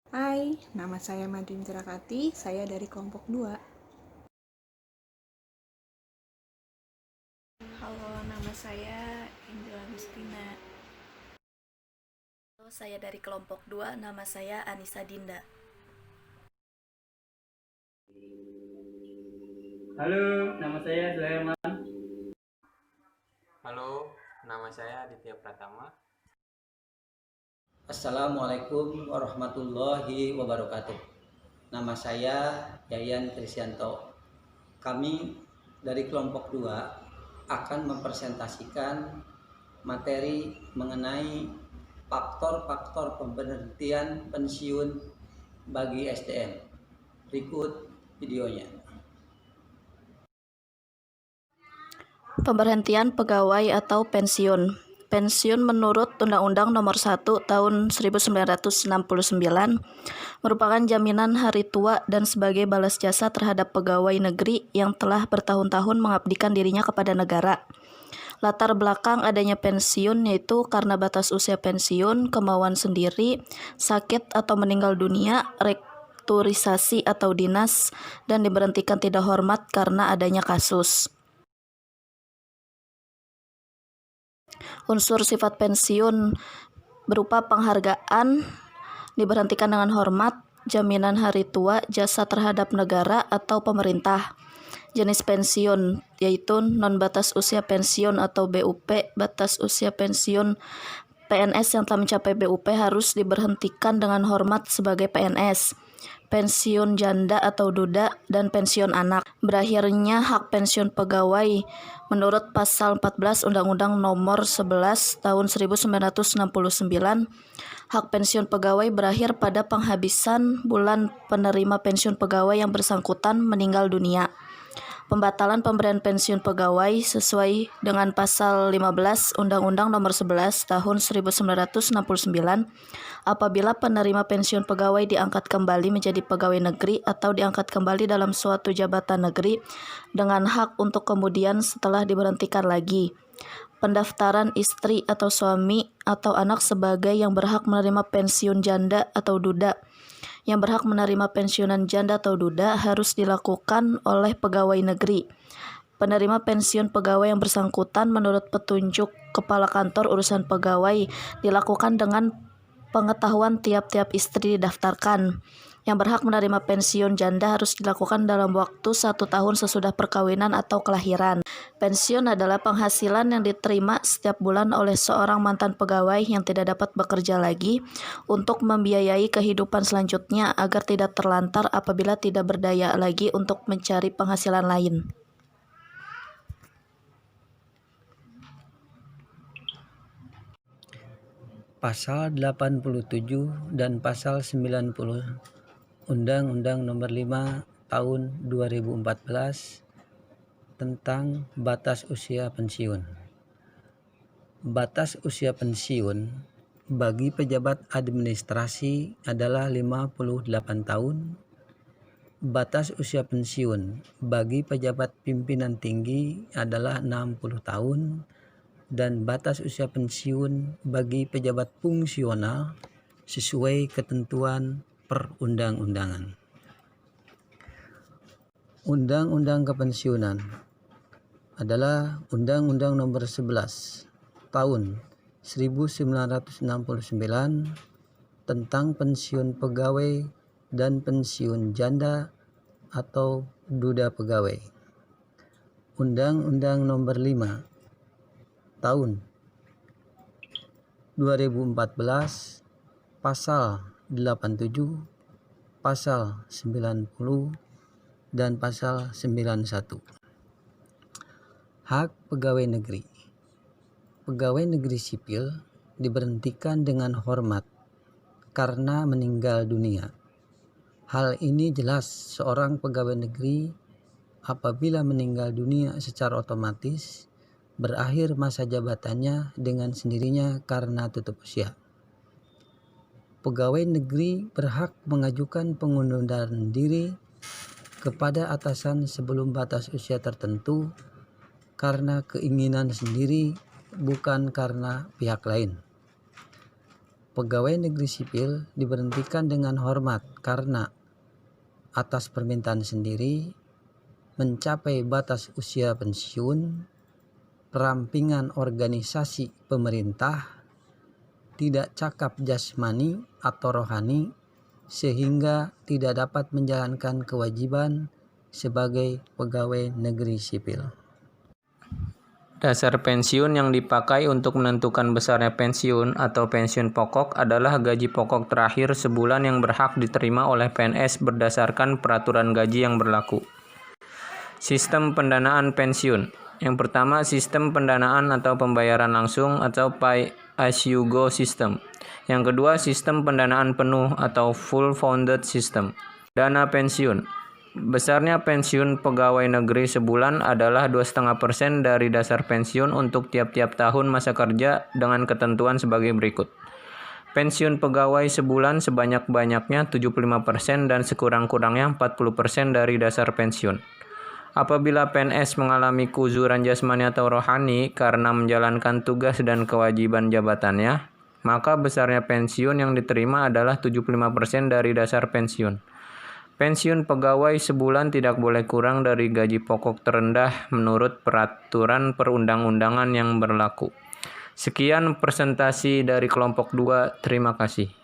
Hai, nama saya Madrin Cerakati, saya dari kelompok 2. Halo, nama saya Angela Agustina. Halo, saya dari kelompok 2, nama saya Anissa Dinda. Halo, nama saya Sulaiman. Halo, nama saya Aditya Pratama. Assalamualaikum warahmatullahi wabarakatuh. Nama saya Yayan Krisyanto. Kami dari kelompok 2 akan mempresentasikan materi mengenai faktor-faktor pemberhentian pensiun bagi SDM. Berikut videonya. Pemberhentian pegawai atau pensiun. Pensiun menurut Undang-Undang Nomor 1 Tahun 1969 merupakan jaminan hari tua dan sebagai balas jasa terhadap pegawai negeri yang telah bertahun-tahun mengabdikan dirinya kepada negara. Latar belakang adanya pensiun yaitu karena batas usia pensiun, kemauan sendiri, sakit atau meninggal dunia, restrukturisasi atau dinas, dan diberhentikan tidak hormat karena adanya kasus. Unsur sifat pensiun berupa penghargaan, diberhentikan dengan hormat, jaminan hari tua, jasa terhadap negara atau pemerintah. Jenis pensiun yaitu non-batas usia pensiun atau BUP, batas usia pensiun PNS yang telah mencapai BUP harus diberhentikan dengan hormat sebagai PNS. Pensiun janda atau duda, dan pensiun anak. Berakhirnya hak pensiun pegawai menurut pasal 14 Undang-Undang Nomor 11 Tahun 1969. Hak pensiun pegawai berakhir pada penghabisan bulan penerima pensiun pegawai yang bersangkutan meninggal dunia. Pembatalan pemberian pensiun pegawai sesuai dengan pasal 15 Undang-Undang Nomor 11 Tahun 1969 apabila penerima pensiun pegawai diangkat kembali menjadi pegawai negeri atau diangkat kembali dalam suatu jabatan negeri dengan hak untuk kemudian setelah diberhentikan lagi. Pendaftaran istri atau suami atau anak sebagai yang berhak menerima pensiun janda atau duda. Yang berhak menerima pensiunan janda atau duda harus dilakukan oleh pegawai negeri. Penerima pensiun pegawai yang bersangkutan menurut petunjuk Kepala Kantor Urusan Pegawai dilakukan dengan pengetahuan tiap-tiap istri didaftarkan. Yang berhak menerima pensiun janda harus dilakukan dalam waktu 1 tahun sesudah perkawinan atau kelahiran. Pensiun adalah penghasilan yang diterima setiap bulan oleh seorang mantan pegawai yang tidak dapat bekerja lagi untuk membiayai kehidupan selanjutnya agar tidak terlantar apabila tidak berdaya lagi untuk mencari penghasilan lain. Pasal 87 dan Pasal 90 Undang-Undang Nomor 5 Tahun 2014 tentang batas usia pensiun. Batas usia pensiun bagi pejabat administrasi adalah 58 tahun. Batas usia pensiun bagi pejabat pimpinan tinggi adalah 60 tahun. Dan batas usia pensiun bagi pejabat fungsional sesuai ketentuan perundang-undangan. Undang-Undang Kepensiunan adalah Undang-Undang Nomor 11 Tahun 1969 tentang pensiun pegawai dan pensiun janda atau duda pegawai. Undang-Undang Nomor 5 Tahun 2014 Pasal 87, Pasal 90, dan Pasal 91. Hak pegawai negeri. Pegawai negeri sipil diberhentikan dengan hormat karena meninggal dunia. Hal ini jelas seorang pegawai negeri apabila meninggal dunia secara otomatis berakhir masa jabatannya dengan sendirinya karena tutup usia. Pegawai negeri berhak mengajukan pengunduran diri kepada atasan sebelum batas usia tertentu karena keinginan sendiri, bukan karena pihak lain. pegawai negeri sipil diberhentikan dengan hormat karena atas permintaan sendiri, mencapai batas usia pensiun, perampingan organisasi pemerintah, tidak cakap jasmani atau rohani, sehingga tidak dapat menjalankan kewajiban sebagai pegawai negeri sipil. Dasar pensiun yang dipakai untuk menentukan besarnya pensiun atau pensiun pokok adalah gaji pokok terakhir sebulan yang berhak diterima oleh PNS berdasarkan peraturan gaji yang berlaku. Sistem pendanaan pensiun. Yang pertama, sistem pendanaan atau pembayaran langsung atau pay as you go system. Yang kedua, sistem pendanaan penuh atau full funded system. Dana pensiun. Besarnya pensiun pegawai negeri sebulan adalah 2,5% dari dasar pensiun untuk tiap-tiap tahun masa kerja dengan ketentuan sebagai berikut. Pensiun pegawai sebulan sebanyak-banyaknya 75% dan sekurang-kurangnya 40% dari dasar pensiun. Apabila PNS mengalami kuzuran jasmani atau rohani karena menjalankan tugas dan kewajiban jabatannya, maka besarnya pensiun yang diterima adalah 75% dari dasar pensiun. Pensiun pegawai sebulan tidak boleh kurang dari gaji pokok terendah menurut peraturan perundang-undangan yang berlaku. Sekian presentasi dari kelompok 2. Terima kasih.